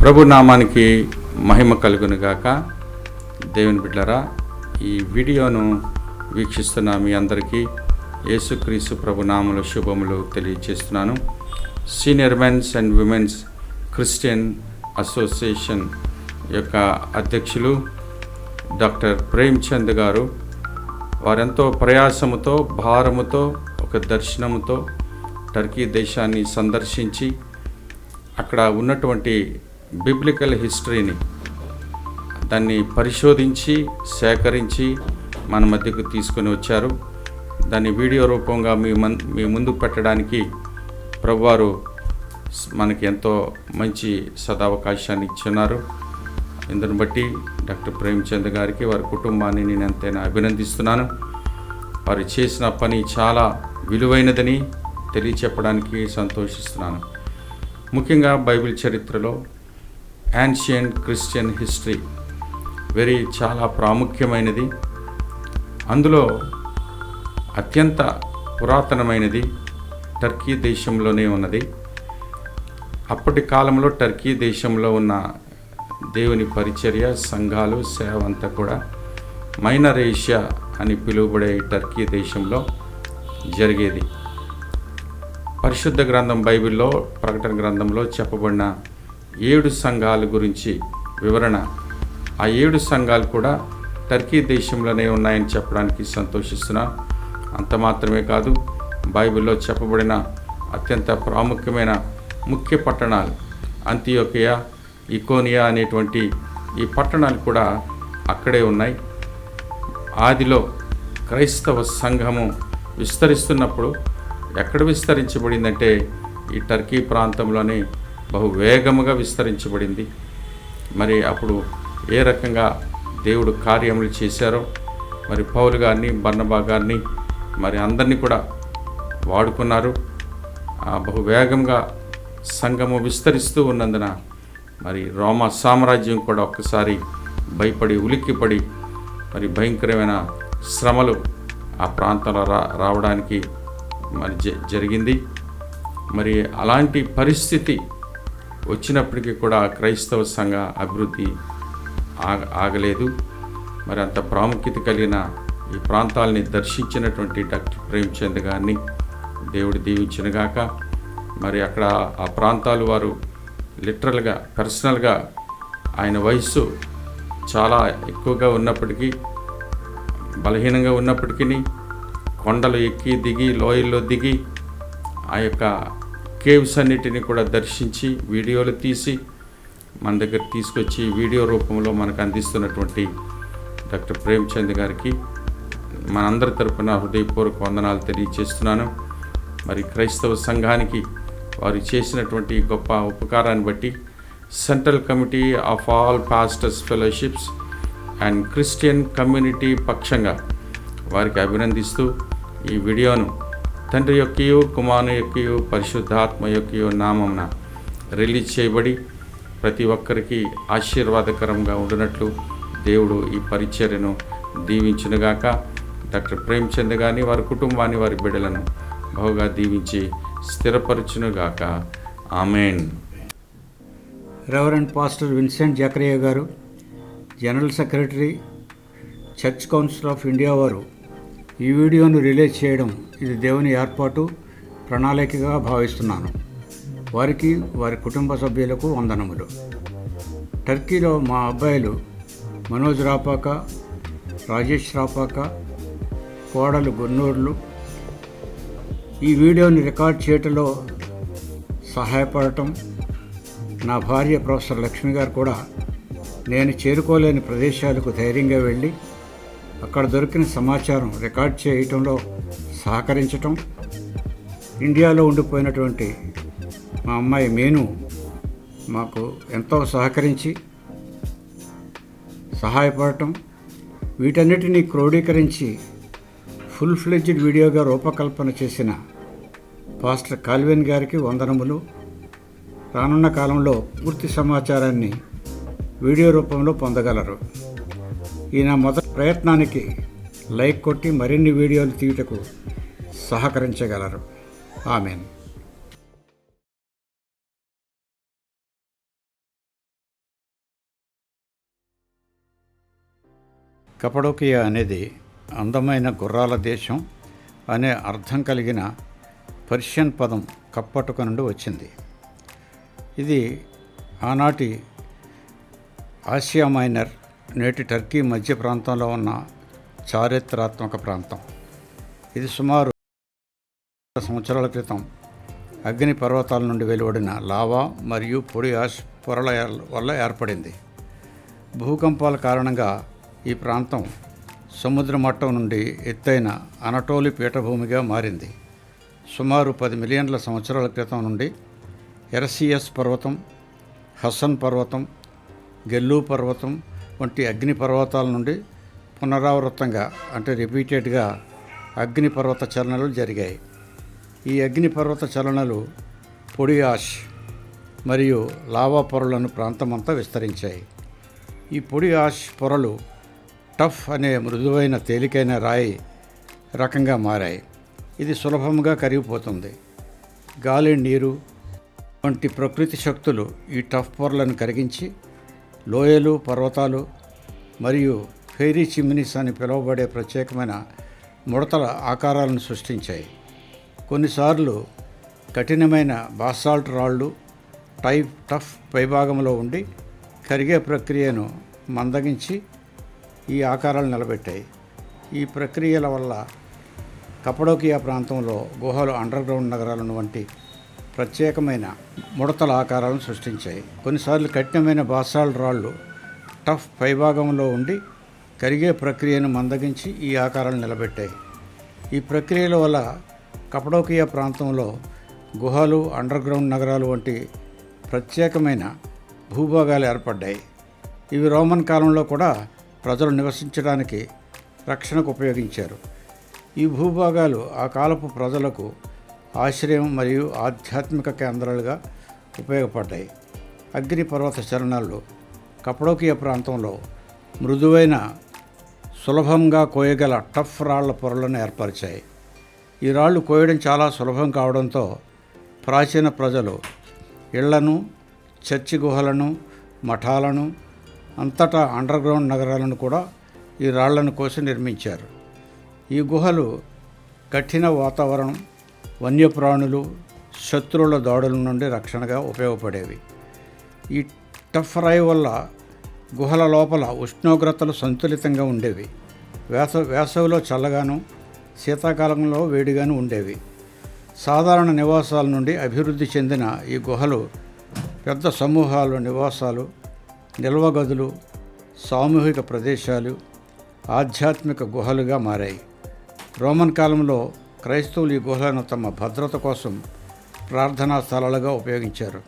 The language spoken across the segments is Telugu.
ప్రభు నామానికి మహిమ కలుగునుగాక. దేవుని బిడ్డలారా, ఈ వీడియోను వీక్షిస్తున్న మీ అందరికీ యేసుక్రీస్తు ప్రభు నామములో శుభములు తెలియజేస్తున్నాను. Senior men's and women's christian association యొక్క అధ్యక్షులు డాక్టర్ ప్రేమ్చంద్ గారు వారెంతో ప్రయాసముతో భారముతో ఒక దర్శనముతో టర్కీ దేశాన్ని సందర్శించి అక్కడ ఉన్నటువంటి బిబ్లికల్ హిస్టరీని దాన్ని పరిశోధించి సేకరించి మన మధ్యకు తీసుకొని వచ్చారు. దాన్ని వీడియో రూపంగా మీ ముందు పెట్టడానికి ప్రభువారు మనకి ఎంతో మంచి సదావకాశాన్ని ఇచ్చున్నారు. ఇందుని బట్టి డాక్టర్ ప్రేమ్చంద్ గారికి వారి కుటుంబాన్ని నేను ఎంతైనా అభినందిస్తున్నాను. వారు చేసిన పని చాలా విలువైనదని తెలియచెప్పడానికి సంతోషిస్తున్నాను. ముఖ్యంగా బైబిల్ చరిత్రలో యాన్షియంట్ క్రిస్టియన్ హిస్టరీ చాలా ప్రాముఖ్యమైనది. అందులో అత్యంత పురాతనమైనది టర్కీ దేశంలోనే ఉన్నది. అప్పటి కాలంలో టర్కీ దేశంలో ఉన్న దేవుని పరిచర్య, సంఘాలు, సేవ అంతా కూడా మైనర్ ఏషియా అని పిలువబడే టర్కీ దేశంలో జరిగేది. పరిశుద్ధ గ్రంథం బైబిల్లో ప్రకటన గ్రంథంలో చెప్పబడిన 7 సంఘాల గురించి వివరణ, ఆ 7 సంఘాలు కూడా టర్కీ దేశంలోనే ఉన్నాయని చెప్పడానికి సంతోషిస్తున్నా. అంత మాత్రమే కాదు, బైబిల్లో చెప్పబడిన అత్యంత ప్రాముఖ్యమైన ముఖ్య పట్టణాలు అంతియోకియా, ఇకోనియా అనేటువంటి ఈ పట్టణాలు కూడా అక్కడే ఉన్నాయి. ఆదిలో క్రైస్తవ సంఘము విస్తరిస్తున్నప్పుడు ఎక్కడ విస్తరించబడిందంటే ఈ టర్కీ ప్రాంతంలోనే బహువేగముగా విస్తరించబడింది. మరి అప్పుడు ఏ రకంగా దేవుడు కార్యములు చేశారో, మరి పౌలు గారిని, బర్నబా గారిని, మరి అందరినీ కూడా వాడుకున్నారు. బహువేగంగా సంఘము విస్తరిస్తూ ఉన్నందున మరి రోమా సామ్రాజ్యం కూడా ఒక్కసారి భయపడి ఉలిక్కిపడి మరి భయంకరమైన శ్రమలు ఆ ప్రాంతంలో రావడానికి మరి జరిగింది. మరి అలాంటి పరిస్థితి వచ్చినప్పటికీ కూడా క్రైస్తవ సంఘ అభివృద్ధి ఆగలేదు. మరి అంత ప్రాముఖ్యత కలిగిన ఈ ప్రాంతాలని దర్శించినటువంటి డాక్టర్ ప్రేమ్చంద్ గారిని దేవుడు దీవించినగాక. మరి అక్కడ ఆ ప్రాంతాలు వారు లిటరల్గా, పర్సనల్గా ఆయన వయస్సు చాలా ఎక్కువగా ఉన్నప్పటికీ, బలహీనంగా ఉన్నప్పటికీ కొండలు ఎక్కి దిగి, లోయల్లో దిగి ఆ యొక్క కేవ్స్ అన్నిటిని కూడా దర్శించి వీడియోలు తీసి మన దగ్గర తీసుకొచ్చి వీడియో రూపంలో మనకు అందిస్తున్నటువంటి డాక్టర్ ప్రేమ్చంద్ గారికి మనందరి తరపున హృదయపూర్వక వందనాలు తెలియజేస్తున్నాను. మరి క్రైస్తవ సంఘానికి వారు చేసినటువంటి గొప్ప ఉపకారాన్ని బట్టి central committee of all pastors fellowships and Christian community పక్షంగా వారికి అభినందిస్తూ ఈ వీడియోను తండ్రి యొక్కయు, కుమారుని యొక్కయు, పరిశుద్ధాత్మ యొక్కయు నామమున రిలీజ్ చేయబడి ప్రతి ఒక్కరికి ఆశీర్వాదకరంగా ఉండినట్లు దేవుడు ఈ పరిచర్యను దీవించునుగాక. డాక్టర్ ప్రేమ్చంద్ గారిని, వారి కుటుంబాన్ని, వారి బిడ్డలను బహుగా దీవించి స్థిరపరచునుగాక. ఆమేన్. రెవరెండ్ పాస్టర్ విన్సెంట్ జకరియా గారు, general secretary, church council of India వారు ఈ వీడియోను రిలీజ్ చేయడం ఇది దేవుని ఏర్పాటు, ప్రణాళికగా భావిస్తున్నాను. వారికి, వారి కుటుంబ సభ్యులకు వందనములు. టర్కీలో మా అబ్బాయిలు మనోజ్ రాపాక, రాజేష్ రాపాక, కోడలు గున్నూర్లు ఈ వీడియోని రికార్డ్ చేయటంలో సహాయపడటం, నా భార్య ప్రొఫెసర్ లక్ష్మి గారు కూడా నేను చేరుకోలేని ప్రదేశాలకు ధైర్యంగా వెళ్ళి అక్కడ దొరికిన సమాచారం రికార్డ్ చేయటంలో సహకరించటం, ఇండియాలో ఉండిపోయినటువంటి మా అమ్మాయి మేను మాకు ఎంతో సహకరించి సహాయపడటం, వీటన్నిటినీ క్రోడీకరించి ఫుల్ ఫ్లెడ్జ్డ్ వీడియోగా రూపకల్పన చేసిన పాస్టర్ కాల్విన్ గారికి వందనములు. రానున్న కాలంలో పూర్తి సమాచారాన్ని వీడియో రూపంలో పొందగలరు. ఈ నా మొదటి ప్రయత్నానికి లైక్ కొట్టి మరిన్ని వీడియోలు తీయుటకు సహకరించగలరు. ఆమేన్. కపడోకియా అనేది అందమైన గుర్రాల దేశం అనే అర్థం కలిగిన పర్షియన్ పదం కప్పటుక నుండి వచ్చింది. ఇది ఆనాటి ఆసియా మైనర్, నేటి టర్కీ మధ్య ప్రాంతంలో ఉన్న చారిత్రాత్మక ప్రాంతం. ఇది సుమారు సంవత్సరాల క్రితం అగ్ని పర్వతాల నుండి వెలువడిన లావా మరియు పొడి యాష్ పొరల వల్ల ఏర్పడింది. భూకంపాల కారణంగా ఈ ప్రాంతం సముద్ర మట్టం నుండి ఎత్తైన అనటోలి పీఠభూమిగా మారింది. సుమారు 10 మిలియన్ల సంవత్సరాల క్రితం నుండి ఎరసియస్ పర్వతం, హసన్ పర్వతం, గెల్లు పర్వతం వంటి అగ్ని పర్వతాల నుండి పునరావృతంగా రిపీటెడ్గా అగ్ని పర్వత చలనాలు జరిగాయి. ఈ అగ్ని పర్వత చలనాలు పొడి యాష్ మరియు లావా పొరలను ప్రాంతమంతా విస్తరించాయి. ఈ పొడి యాష్ పొరలు టఫ్ అనే మృదువైన తేలికైన రాయి రకంగా మారాయి. ఇది సులభంగా కరిగిపోతుంది. గాలి, నీరు వంటి ప్రకృతి శక్తులు ఈ టఫ్ పొరలను కరిగించి లోయలు, పర్వతాలు మరియు ఫెయిరీ చిమ్నీస్ అని పిలువబడే ప్రత్యేకమైన ముడతల ఆకారాలను సృష్టించాయి. కొన్నిసార్లు కఠినమైన బాసాల్ట్ రాళ్ళు టఫ్ పైభాగంలో ఉండి కరిగే ప్రక్రియను మందగించి ఈ ఆకారాలు నిలబెట్టాయి. ఈ ప్రక్రియల వల్ల కపడోకియా ప్రాంతంలో గుహలు, అండర్గ్రౌండ్ నగరాలను వంటి ప్రత్యేకమైన ముడతల ఆకారాలను సృష్టించాయి. కొన్నిసార్లు కఠినమైన బాసాల్ట్ రాళ్ళు టఫ్ పైభాగంలో ఉండి కరిగే ప్రక్రియను మందగించి ఈ ఆకారాలు నిలబెట్టాయి. ఈ ప్రక్రియల వల్ల కపడోకియా ప్రాంతంలో గుహలు, అండర్గ్రౌండ్ నగరాలు వంటి ప్రత్యేకమైన భూభాగాలు ఏర్పడ్డాయి. ఇవి రోమన్ కాలంలో కూడా ప్రజలు నివసించడానికి రక్షణకు ఉపయోగించారు. ఈ భూభాగాలు ఆ కాలపు ప్రజలకు ఆశ్రయం మరియు ఆధ్యాత్మిక కేంద్రాలుగా ఉపయోగపడ్డాయి. అగ్ని పర్వత చలనాలు కపడోకియా ప్రాంతంలో మృదువైన, సులభంగా కోయగల టఫ్ రాళ్ల పొరలను ఏర్పరిచాయి. ఈ రాళ్ళు కోయడం చాలా సులభం కావడంతో ప్రాచీన ప్రజలు ఇళ్లను, చర్చి గుహలను, మఠాలను, అంతటా అండర్గ్రౌండ్ నగరాలను కూడా ఈ రాళ్లను కోసి నిర్మించారు. ఈ గుహలు కఠిన వాతావరణం, వన్యప్రాణులు, శత్రువుల దాడుల నుండి రక్షణగా ఉపయోగపడేవి. ఈ టఫ్ రాయి వల్ల గుహల లోపల ఉష్ణోగ్రతలు సంతులితంగా ఉండేవి. వేసవిలో చల్లగాను, శీతాకాలంలో వేడిగాను ఉండేవి. సాధారణ నివాసాల నుండి అభివృద్ధి చెందిన ఈ గుహలు పెద్ద సమూహాలు నివాసాలు, నిల్వ గదులు, సామూహిక ప్రదేశాలు, ఆధ్యాత్మిక గుహలుగా మారాయి. రోమన్ కాలంలో క్రైస్తవులు ఈ గుహలను తమ భద్రత కోసం ప్రార్థనా స్థలాలుగా ఉపయోగించారు.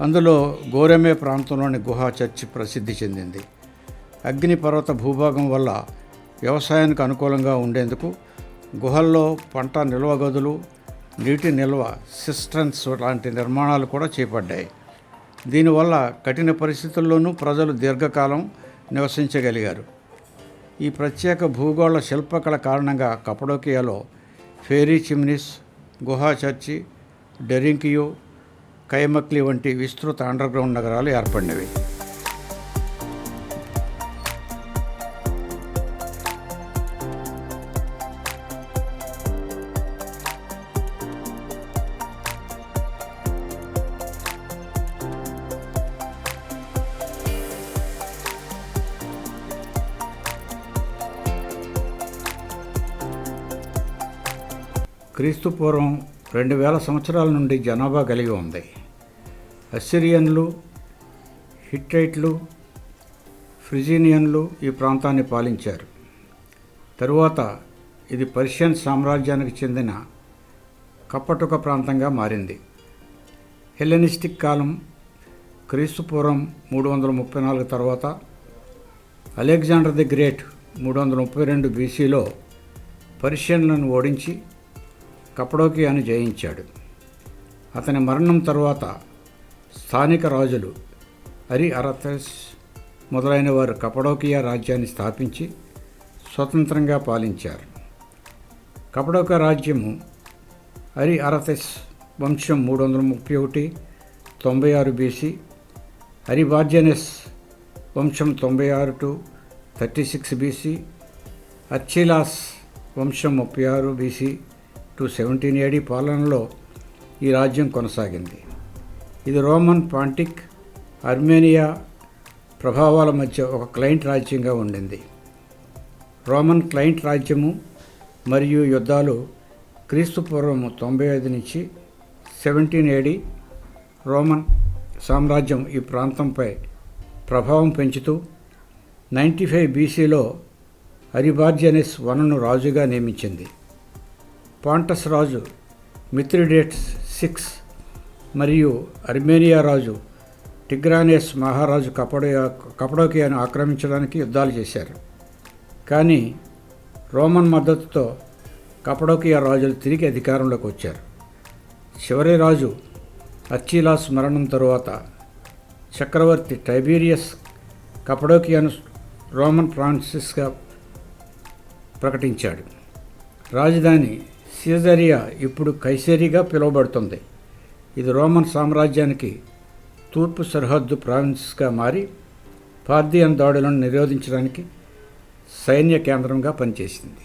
అందులో గోరెమే ప్రాంతంలోని గుహా చర్చి ప్రసిద్ధి చెందింది. అగ్ని పర్వత భూభాగం వల్ల వ్యవసాయానికి అనుకూలంగా ఉండేందుకు గుహల్లో పంట నిల్వ గదులు, నీటి నిల్వ సిస్టర్న్స్ లాంటి నిర్మాణాలు కూడా చేపడ్డాయి. దీనివల్ల కఠిన పరిస్థితుల్లోనూ ప్రజలు దీర్ఘకాలం నివసించగలిగారు. ఈ ప్రత్యేక భూగోళ శిల్పకళ కారణంగా కపడోకియాలో ఫెయిరీ చిమ్నీస్, గుహా చర్చి, డెరింకియో, కైమక్లి వంటి విస్తృత అండర్గ్రౌండ్ నగరాలు ఏర్పడినవి. క్రీస్తు పూర్వం 2000 సంవత్సరాల నుండి జనాభా కలిగి ఉంది. అస్సిరియన్లు, హిట్టైట్లు, ఫ్రిజీనియన్లు ఈ ప్రాంతాన్ని పాలించారు. తరువాత ఇది పర్షియన్ సామ్రాజ్యానికి చెందిన కప్పటుక ప్రాంతంగా మారింది. హెల్లెనిస్టిక్ కాలం క్రీస్తు పూర్వం 334 తర్వాత అలెగ్జాండర్ ది గ్రేట్ 332 బీసీలో పర్షియన్లను ఓడించి కపడోకియాను జయించాడు. అతని మరణం తర్వాత స్థానిక రాజులు అరి అరథెస్ మొదలైన వారు కపడోకియా రాజ్యాన్ని స్థాపించి స్వతంత్రంగా పాలించారు. కపడోక రాజ్యము అరిఅరతెస్ వంశం 331-96 బీసీ, అరిబార్జెనెస్ వంశం 96-36 బీసీ, అర్చిలాస్ వంశం 36 బీసీ టు 17 AD పాలనలో ఈ రాజ్యం కొనసాగింది. ఇది రోమన్ పాంటిక్, ఆర్మేనియా ప్రభావాల మధ్య ఒక క్లయింట్ రాజ్యంగా ఉండింది. రోమన్ క్లయింట్ రాజ్యము మరియు యుద్ధాలు క్రీస్తుపూర్వం 95 నుంచి 17 AD రోమన్ సామ్రాజ్యం ఈ ప్రాంతంపై ప్రభావం పెంచుతూ 95 బీసీలో అరిబార్జెనెస్ వనను రాజుగా నియమించింది. పాంటస్ రాజు మిత్రిడేట్స్ 6 మరియు అర్మేనియా రాజు టిగ్రానేస్ మహారాజు కపడోకియాను ఆక్రమించడానికి యుద్ధాలు చేశారు. కానీ రోమన్ మద్దతుతో కపడోకియా రాజులు తిరిగి అధికారంలోకి వచ్చారు. చివరి రాజు అర్చిలాస్ మరణం తరువాత చక్రవర్తి టైబీరియస్ కపడోకియాను రోమన్ ప్రాన్సిస్గా ప్రకటించాడు. రాజధాని సీజరియా ఇప్పుడు కైసేరిగా పిలువబడుతుంది. ఇది రోమన్ సామ్రాజ్యానికి తూర్పు సరిహద్దు ప్రావిన్స్గా మారి పార్థియన్ దాడులను నిరోధించడానికి సైన్య కేంద్రంగా పనిచేసింది.